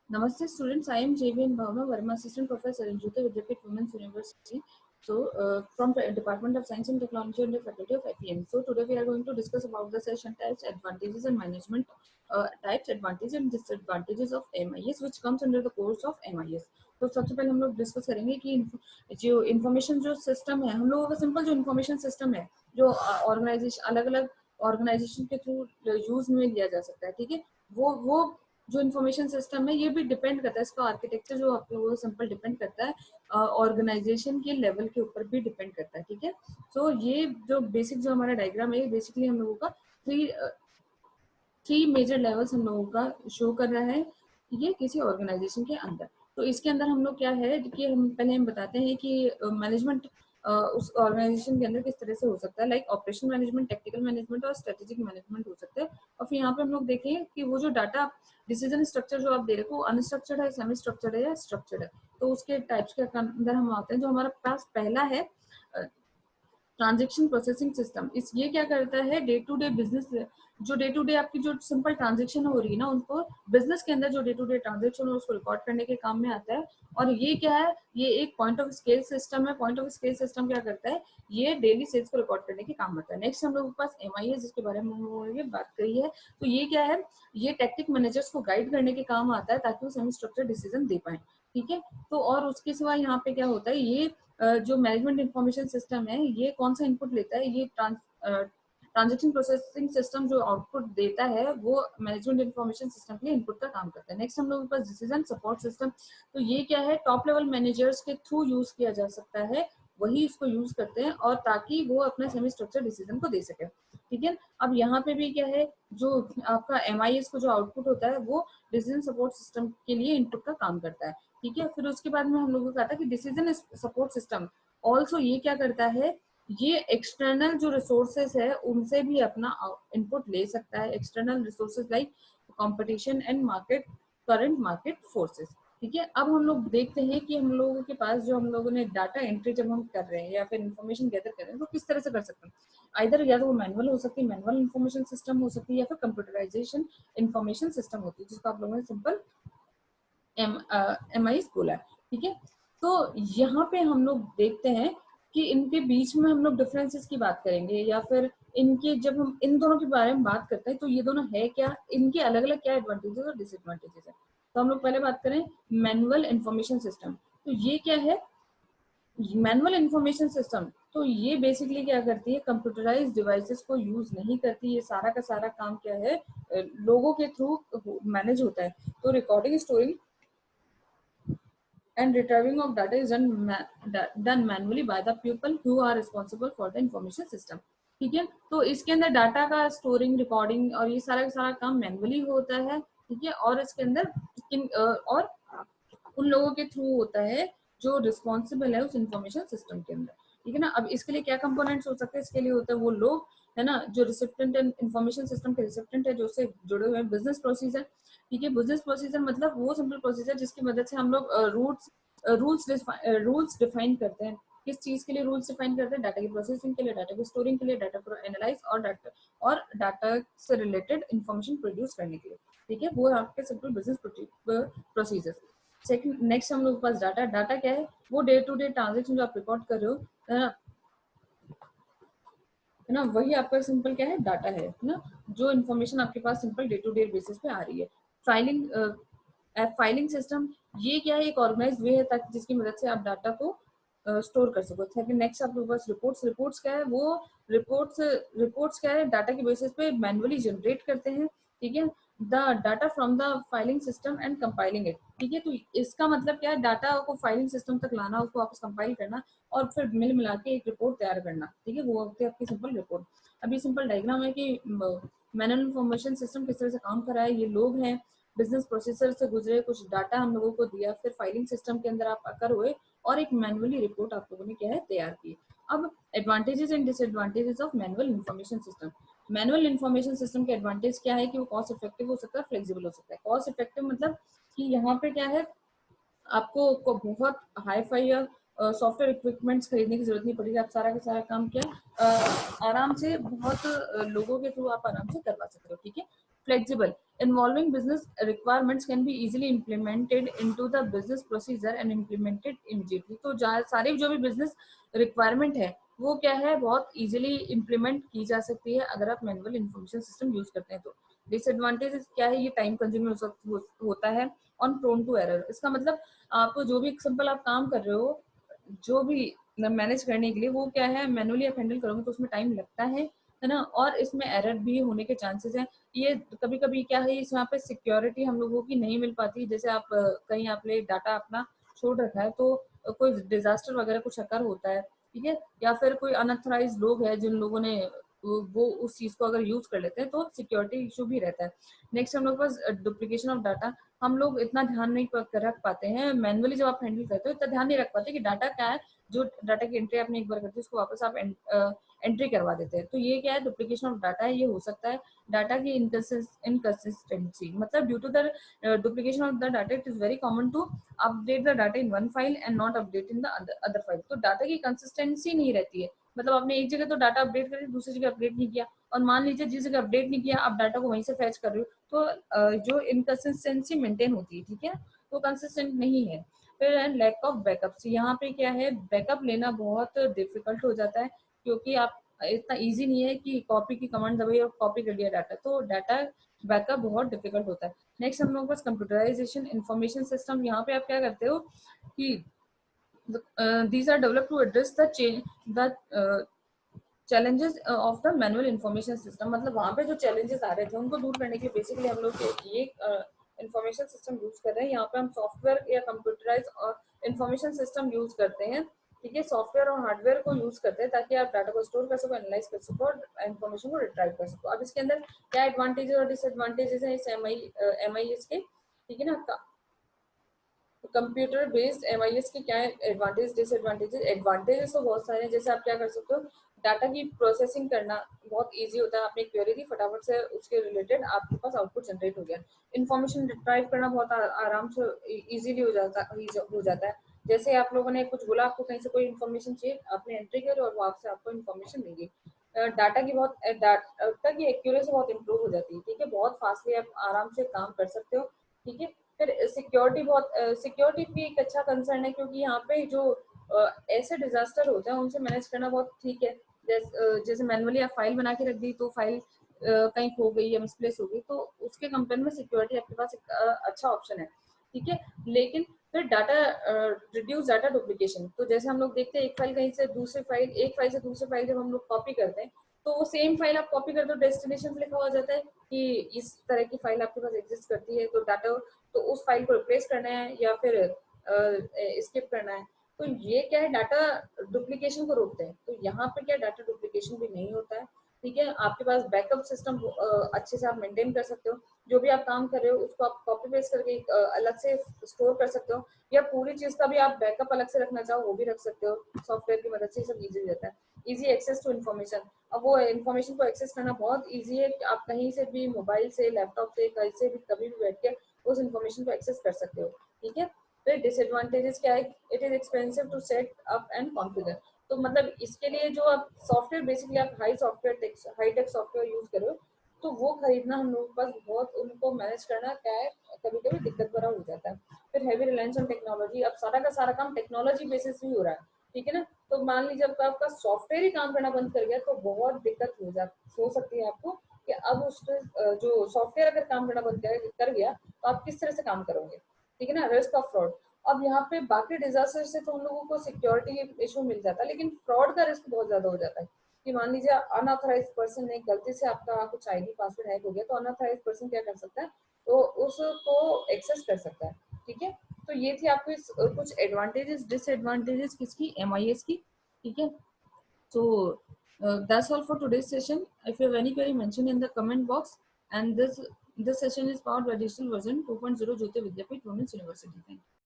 Namaste students, I am JVN Bhavna Verma, Assistant Professor in Jyoti Vidyapeeth Women's University. From the Department of Science and Technology and the Faculty of IPM. So, today we are going to discuss about the session types, advantages and management types, advantages and disadvantages of MIS, which comes under the course of MIS. तो सबसे पहले हम लोग discuss करेंगे कि जो information जो system है, हम लोगों का सिंपल जो इन्फॉर्मेशन सिस्टम है, जो ऑर्गेनाइजेशन अलग अलग ऑर्गेनाइजेशन के थ्रू यूज में लिया जा सकता है, ठीक है, वो जो इन्फॉर्मेशन सिस्टम है ये भी डिपेंड करता है, इसका आर्किटेक्चर जो आप लोगों को सिंपल डिपेंड करता है, ऑर्गेनाइजेशन के लेवल के ऊपर भी डिपेंड करता है, ठीक है। सो ये जो बेसिक जो हमारा डायग्राम है, बेसिकली हम लोगों का थ्री मेजर लेवल्स हम लोगों का शो कर रहा है, ठीक है, किसी ऑर्गेनाइजेशन के अंदर। तो इसके अंदर हम लोग क्या है कि हम बताते हैं कि मैनेजमेंट उस ऑर्गेनाइजेशन के अंदर किस तरह से हो सकता है, like operation management, technical management और स्ट्रेटेजिक मैनेजमेंट हो सकते हैं। और फिर यहाँ पे हम लोग देखें कि वो जो डाटा डिसीजन स्ट्रक्चर जो आप दे रहे हो अनस्ट्रक्चर्ड है, सेमी स्ट्रक्चर्ड है या स्ट्रक्चर्ड है। तो उसके टाइप्स के अंदर हम आते हैं। जो हमारा पास पहला है ट्रांजेक्शन प्रोसेसिंग सिस्टम, इस ये क्या करता है, डे टू डे बिजनेस, जो डे टू डे आपकी जो सिंपल ट्रांजेक्शन हो रही है ना, उनको बिजनेस के अंदर जो डे टू डे ट्रांजेक्शन हो उसको रिकॉर्ड करने के काम में आता है। और ये क्या है, ये एक पॉइंट ऑफ स्केल सिस्टम है। पॉइंट ऑफ स्केल सिस्टम क्या करता है, ये डेली सेल्स को रिकॉर्ड करने के काम आता है। नेक्स्ट हम लोगों के पास एमआई है, जिसके बारे में हम लोगों ने बात करी है। तो ये क्या है, ये टेक्टिक मैनेजर्स को गाइड करने के काम आता है ताकि वो सेमी स्ट्रक्चर डिसीजन दे पाए, ठीक है। तो और उसके सिवा यहाँ पे क्या होता है, ये जो मैनेजमेंट इंफॉर्मेशन सिस्टम है, ये कौन सा इनपुट लेता है, ये ट्रांजेक्शन प्रोसेसिंग सिस्टम जो आउटपुट देता है वो मैनेजमेंट इंफॉर्मेशन सिस्टम के लिए इनपुट का काम करता है। नेक्स्ट हम लोगों के पास डिसीजन सपोर्ट सिस्टम, तो ये क्या है, टॉप लेवल मैनेजर्स के थ्रू यूज किया जा सकता है, वही इसको यूज करते हैं और ताकि वो अपना सेमी स्ट्रक्चर डिसीजन को दे सके, ठीक है। अब यहाँ पे भी क्या है, जो आपका एमआईएस को जो आउटपुट होता है वो डिसीजन सपोर्ट सिस्टम के लिए इनपुट का काम करता है, ठीक है। फिर उसके बाद में हम लोगों को आता है कि डिसीजन सपोर्ट सिस्टम ऑल्सो ये क्या करता है, ये एक्सटर्नल जो रिसोर्सेज है उनसे भी अपना इनपुट ले सकता है, external resources like competition and market, current market forces, ठीक है। अब हम लोग देखते हैं कि हम लोगों के पास जो हम लोगों ने डाटा एंट्री जब हम कर रहे हैं या फिर इंफॉर्मेशन गैदर कर रहे हैं तो किस तरह से कर सकते हैं। आइदर या तो वो मैनुअल हो सकती है, मैनुअल इंफॉर्मेशन सिस्टम हो सकती है, या फिर कंप्यूटराइजेशन इंफॉर्मेशन सिस्टम होती है, जिसको आप लोगों ने सिंपल एमआई बोला है, ठीक है। तो यहाँ पे हम लोग देखते हैं कि इनके बीच में हम लोग डिफरेंसेस की बात करेंगे, या फिर इनके जब हम इन दोनों के बारे में बात करते हैं तो ये दोनों है क्या, इनके अलग अलग क्या एडवांटेजेस और डिसएडवांटेजेस है। तो हम लोग पहले बात करें मैनुअल इंफॉर्मेशन सिस्टम। तो ये क्या है, मैनुअल इंफॉर्मेशन सिस्टम, तो ये बेसिकली क्या करती है, कंप्यूटराइज्ड डिवाइसेस को यूज नहीं करती, ये सारा का सारा काम क्या है, लोगों के थ्रू मैनेज होता है। तो recording, storing and retrieving of data is done manually by the people who are responsible for the information system, ठीक है। तो इसके अंदर डाटा का स्टोरिंग, रिकॉर्डिंग और ये सारा का सारा काम मैनुअली होता है, ठीक है। और इसके अंदर और उन लोगों के थ्रू होता है जो रिस्पॉन्सिबल है उस इंफॉर्मेशन सिस्टम के अंदर, ठीक है ना। अब इसके लिए क्या कंपोनेंट्स हो सकते हैं, इसके लिए होते हैं वो लोग, है ना, जो रिसिप्टेंट इंफॉर्मेशन सिस्टम के रिसिप्टेंट है, जो उससे जुड़े हुए हैं। बिजनेस प्रोसीजर, ठीक है, बिजनेस प्रोसीजर मतलब वो सिंपल प्रोसीजर जिसकी मदद से हम लोग रूल्स डिफाइन करते हैं। किस चीज के लिए रूल्स डिफाइन करते हैं, डाटा की प्रोसेसिंग के लिए, डाटा की स्टोरिंग के लिए, डाटा को एनालाइज और डाटा से रिलेटेड इंफॉर्मेशन प्रोड्यूस करने के लिए, ठीक है। वो आपके simple business procedure. Second, next हम लोग के पास डाटा क्या है, वो डे टू डे ट्रांजेक्शन जो आप रिकॉर्ड कर रहे हो, है ना, वही आपका सिंपल क्या है, डाटा है ना, जो इन्फॉर्मेशन आपके पास simple day to day basis पे आ रही है। फाइलिंग सिस्टम, ये क्या है, एक ऑर्गेनाइज वे है ताकि जिसकी मदद से आप डाटा को स्टोर कर सको। सेकंड, नेक्स्ट आपके पास रिपोर्ट्स क्या है, वो रिपोर्ट्स क्या है, डाटा के बेसिस पे मैनुअली जनरेट करते हैं, ठीक है, the data from the filing system and compiling it, ठीक है। तो इसका मतलब क्या है, डाटा को फाइलिंग सिस्टम तक लाना, उसको वापस कंपाइल करना और फिर मिला के एक रिपोर्ट तैयार करना, ठीक है, वो होती है आपकी सिंपल रिपोर्ट। अभी सिंपल डायग्राम है कि मैनुअल इंफॉर्मेशन सिस्टम किस तरह से काम कर रहा है। ये लोग हैं, बिजनेस प्रोसेसर से गुजरे, कुछ डाटा हम लोगों को दिया, फिर फाइलिंग सिस्टम के अंदर आप आकर हुए और एक मैनुअली रिपोर्ट आप लोगों ने क्या है तैयार की। अब advantages and disadvantages of manual information system. Manual information system के एडवांटेज क्या है कि वो कॉस्ट इफेक्टिव हो सकता है, फ्लेक्सिबल हो सकता है। कॉस्ट इफेक्टिव मतलब कि यहाँ पे क्या है, आपको बहुत हाई फाई या सॉफ्टवेयर इक्विपमेंट्स खरीदने की जरूरत नहीं पड़ेगी, आप सारा का सारा काम क्या आराम से बहुत लोगों के थ्रू आप आराम से करवा सकते हो, ठीक है। Flexible, involving business requirements can be easily implemented into the business procedure and implemented immediately. तो सारी जो भी business requirement है वो क्या है, बहुत easily implement की जा सकती है अगर आप manual information system use करते हैं तो. Disadvantages क्या है, ये time consuming होता है, on prone to error. इसका मतलब आप जो भी सिंपल आप काम कर रहे हो, जो भी मैनेज करने के लिए, वो क्या है, मैनुअली आप हैंडल करोगे तो उसमें टाइम लगता है ना, और इसमें एरर भी होने के चांसेस हैं. ये कभी कभी क्या है, इस यहाँ पे सिक्योरिटी हम लोगों की नहीं मिल पाती. जैसे आप कहीं आपने डाटा अपना छोड़ रखा है तो कोई डिजास्टर वगैरह कुछ अकर होता है, ठीक है, या फिर कोई अनऑथराइज लोग है जिन लोगों ने वो उस चीज को अगर यूज कर लेते हैं तो सिक्योरिटी इशू भी रहता है. नेक्स्ट हम लोग के पास डुप्लीकेशन ऑफ डाटा. हम लोग इतना ध्यान नहीं रख पाते हैं मैनुअली, जब आप हैंडल करते हो इतना ध्यान नहीं रख पाते कि डाटा क्या है. जो डाटा की एंट्री आपने एक बार करती है उसको वापस आप एंट्री करवा देते हैं. तो ये क्या है, डुप्लीकेशन ऑफ डाटा है. ये हो सकता है डाटा की इनकंसिस्टेंसी, मतलब due to the duplication of the data it is very common to update the data in one file and not update in the other file. तो डाटा की consistency नहीं रहती है, मतलब आपने एक जगह तो डाटा अपडेट कर दूसरी जगह अपडेट नहीं किया, और मान लीजिए जिस जगह अपडेट नहीं किया आप डाटा को वहीं से फैच कर रहे हो, तो जो इनकंसिस्टेंसी मेंटेन होती है, ठीक है, वो कंसिस्टेंट नहीं है. फिर लैक ऑफ बैकअप्स. यहाँ पे क्या है, बैकअप लेना बहुत डिफिकल्ट हो जाता है, क्योंकि आप इतना इजी नहीं है कि कॉपी की कमांड दबाई और कॉपी कर लिया डाटा, तो डाटा बैकअप बहुत डिफिकल्ट होता है. नेक्स्ट हम लोगों के पास कंप्यूटराइजेशन इंफॉर्मेशन सिस्टम. यहाँ पे आप क्या करते हो कि these are developed to address the challenges of the manual information system. मतलब वहाँ पे जो challenges आ रहे थे उनको दूर करने के लिए बेसिकली हम लोग ये इंफॉर्मेशन सिस्टम यूज कर रहे हैं. यहाँ पे हम सॉफ्टवेयर या कंप्यूटराइज इंफॉर्मेशन सिस्टम यूज करते हैं, ठीक है, सॉफ्टवेयर और हार्डवेयर को यूज करते हैं ताकि आप डाटा को स्टोर कर सको, एनालाइज कर सको और इन्फॉर्मेशन को रिट्राइव कर सको. अब इसके अंदर क्या एडवांटेजेस और डिसएडवांटेजेस हैं इस MIS के, ठीक है ना. कंप्यूटर बेस्ड MIS के क्या एडवांटेज डिसएडवांटेजेस. एडवांटेजेस तो बहुत सारे हैं. जैसे आप क्या कर सकते हो, डाटा की प्रोसेसिंग करना बहुत इजी होता है. आपने क्वेरी दी, फटाफट से उसके रिलेटेड आपके पास आउटपुट जनरेट हो गया. इन्फॉर्मेशन रिट्राइव करना बहुत आराम से इजीली हो जाता है. जैसे आप लोगों ने कुछ बोला, आपको कहीं से कोई इन्फॉर्मेशन चाहिए, आपने एंट्री करी और वो आपसे आपको इन्फॉर्मेशन देगी. डाटा की एक्यूरेसी बहुत इंप्रूव हो जाती है, ठीक है, बहुत फास्टली आप आराम से काम कर सकते हो, ठीक है. फिर सिक्योरिटी भी एक अच्छा कंसर्न है, क्योंकि यहाँ पे जो ऐसे डिजास्टर होते हैं उनसे मैनेज करना बहुत ठीक है. जैसे मैनुअली आप फाइल बना के रख दी तो फाइल कहीं खो गई या मिसप्लेस हो गई, तो उसके कंपेयर में सिक्योरिटी आपके पास एक अच्छा ऑप्शन है, ठीक है. लेकिन फिर डाटा रिड्यूस डाटा डुप्लीकेशन. तो जैसे हम लोग देखते हैं एक फाइल कहीं से दूसरी फाइल, एक फाइल से दूसरी फाइल जब हम लोग कॉपी करते हैं तो वो सेम फाइल आप कॉपी करते हो, डेस्टिनेशन लिखा हुआ जाता है कि इस तरह की फाइल आपके पास एग्जिस्ट करती है, तो डाटा तो उस फाइल को रिप्लेस करना है या फिर स्किप करना है. तो ये क्या है, डाटा डुप्लीकेशन को रोकते हैं. तो यहाँ पे क्या, डाटा डुप्लीकेशन भी नहीं होता है, ठीक है. आपके पास बैकअप सिस्टम अच्छे से आप मेंटेन कर सकते हो. जो भी आप काम कर रहे हो उसको आप कॉपी पेस्ट करके अलग से स्टोर कर सकते हो, या पूरी चीज का भी आप बैकअप अलग से रखना चाहो वो भी रख सकते हो. सॉफ्टवेयर की मदद से सब इजी हो जाता है. Easy access to information. अब वो इन्फॉर्मेशन को एक्सेस करना बहुत इजी है. आप कहीं से भी मोबाइल से, लैपटॉप से, कहीं से भी कभी भी बैठ के उस इन्फॉर्मेशन को एक्सेस कर सकते हो, ठीक है. फिर डिसएडवांटेजेस क्या है, it is expensive to set up and configure. तो मतलब इसके लिए जो आप सॉफ्टवेयर, बेसिकली आप हाई टेक सॉफ्टवेयर यूज करो तो वो खरीदना हम लोगों के पास बहुत, उनको मैनेज करना क्या है कभी कभी दिक्कत भरा हो जाता है. फिर हैवी रिलायंस ऑन टेक्नोलॉजी. अब सारा का सारा काम टेक्नोलॉजी बेसिस भी हो रहा है, ठीक है ना. तो मान लीजिए जब आपका सॉफ्टवेयर ही काम करना बंद कर गया तो बहुत दिक्कत हो सकती है आपको कि अब उस जो सॉफ्टवेयर अगर काम करना बंद कर गया तो आप किस तरह से काम करोगे, ठीक है ना. Risk of fraud. अब यहाँ पे बाकी डिजास्टर से तो उन लोगों को सिक्योरिटी इशू मिल जाता है, लेकिन फ्रॉड का रिस्क बहुत ज्यादा हो जाता है कि मान लीजिए अनऑथराइज पर्सन ने गलती से आपका कुछ आईडी पासवर्ड हैक हो गया, तो अनऑथराइज पर्सन क्या कर सकता है, तो उसको एक्सेस कर सकता है, ठीक है. तो ये थी आपको कुछ एडवांटेजेस डिसएडवांटेजेस किसकी, MIS की, ठीक है. So that's all for today's session. If you have any query, mention in the comment box. And this session is powered by digital version 2.0 Jyoti Vidyapeeth Women's University. Thank you.